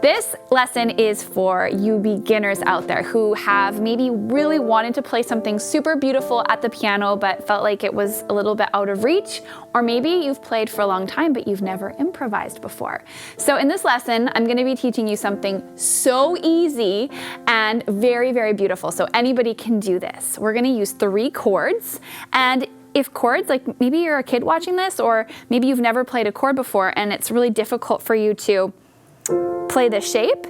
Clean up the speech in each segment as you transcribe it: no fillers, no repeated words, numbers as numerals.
This lesson is for you beginners out there who have maybe really wanted to play something super beautiful at the piano but felt like it was a little bit out of reach, or maybe you've played for a long time but you've never improvised before. So in this lesson, I'm going to be teaching you something so easy and very, very beautiful. So anybody can do this. We're going to use 3 chords, and if chords, like maybe you're a kid watching this, or maybe you've never played a chord before and it's really difficult for you to play this shape,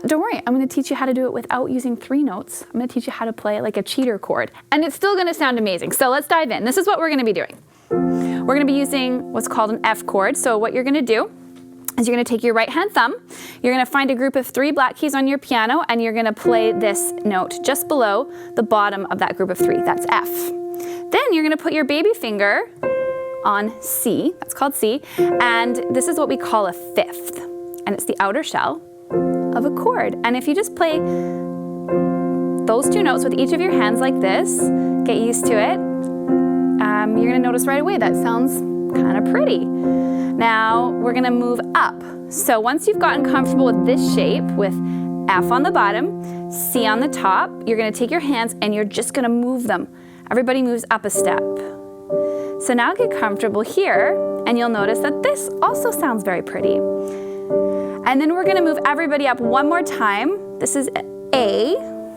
don't worry, I'm going to teach you how to do it without using 3 notes. I'm going to teach you how to play it like a cheater chord, and it's still going to sound amazing. So let's dive in. This is what we're going to be doing. We're going to be using what's called an F chord. So what you're going to do is you're going to take your right hand thumb, you're going to find a group of 3 black keys on your piano, and you're going to play this note just below the bottom of that group of 3. That's F. Then you're going to put your baby finger on C, that's called C, and this is what we call a 5th. And it's the outer shell of a chord. And if you just play those 2 notes with each of your hands like this, get used to it, you're going to notice right away that sounds kind of pretty. Now we're going to move up. So once you've gotten comfortable with this shape, with F on the bottom, C on the top, you're going to take your hands and you're just going to move them. Everybody moves up a step. So now get comfortable here, and you'll notice that this also sounds very pretty. And then we're going to move everybody up one more time. This is A,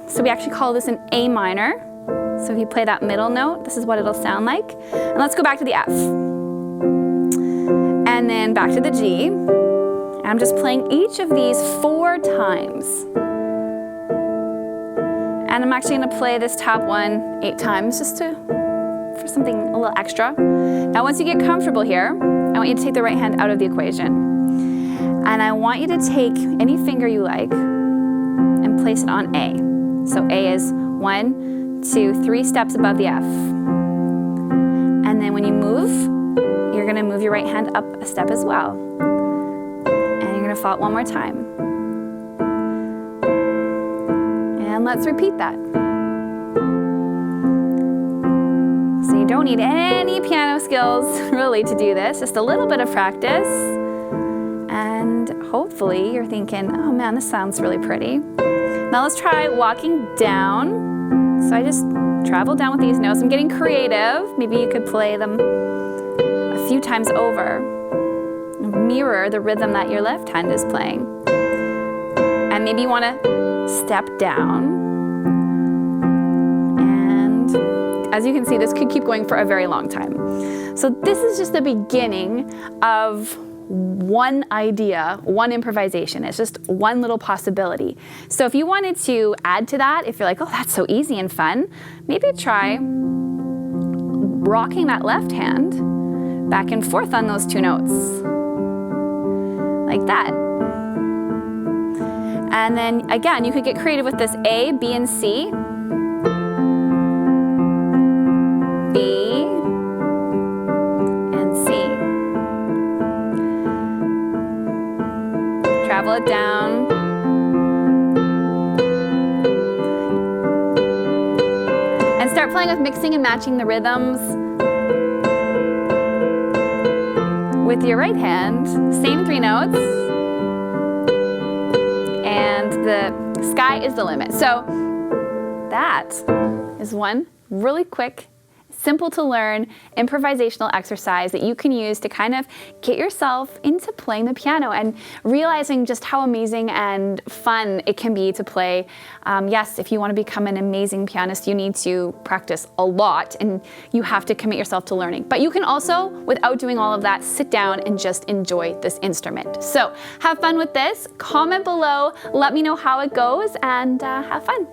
so we actually call this an A minor. So if you play that middle note, this is what it'll sound like. And let's go back to the F. And then back to the G. And I'm just playing each of these 4 times. And I'm actually going to play this top one 8 times just for something a little extra. Now once you get comfortable here, I want you to take the right hand out of the equation. And I want you to take any finger you like and place it on A. So A is 1, 2, 3 steps above the F. And then when you move, you're going to move your right hand up a step as well. And you're going to fall it one more time. And let's repeat that. So you don't need any piano skills really to do this, just a little bit of practice. And hopefully you're thinking, oh man, this sounds really pretty. Now let's try walking down. So I just travel down with these notes. I'm getting creative. Maybe you could play them a few times over. Mirror the rhythm that your left hand is playing. And maybe you want to step down. And as you can see, this could keep going for a very long time. So this is just the beginning of one idea, one improvisation. It's just one little possibility. So if you wanted to add to that, if you're like, oh, that's so easy and fun, maybe try rocking that left hand back and forth on those 2 notes. Like that. And then again, you could get creative with this A, B, and C. B, travel it down. And start playing with mixing and matching the rhythms with your right hand. Same 3 notes. And the sky is the limit. So that is one really quick, simple to learn improvisational exercise that you can use to kind of get yourself into playing the piano and realizing just how amazing and fun it can be to play. Yes, if you want to become an amazing pianist, you need to practice a lot and you have to commit yourself to learning. But you can also, without doing all of that, sit down and just enjoy this instrument. So have fun with this. Comment below, let me know how it goes, and have fun.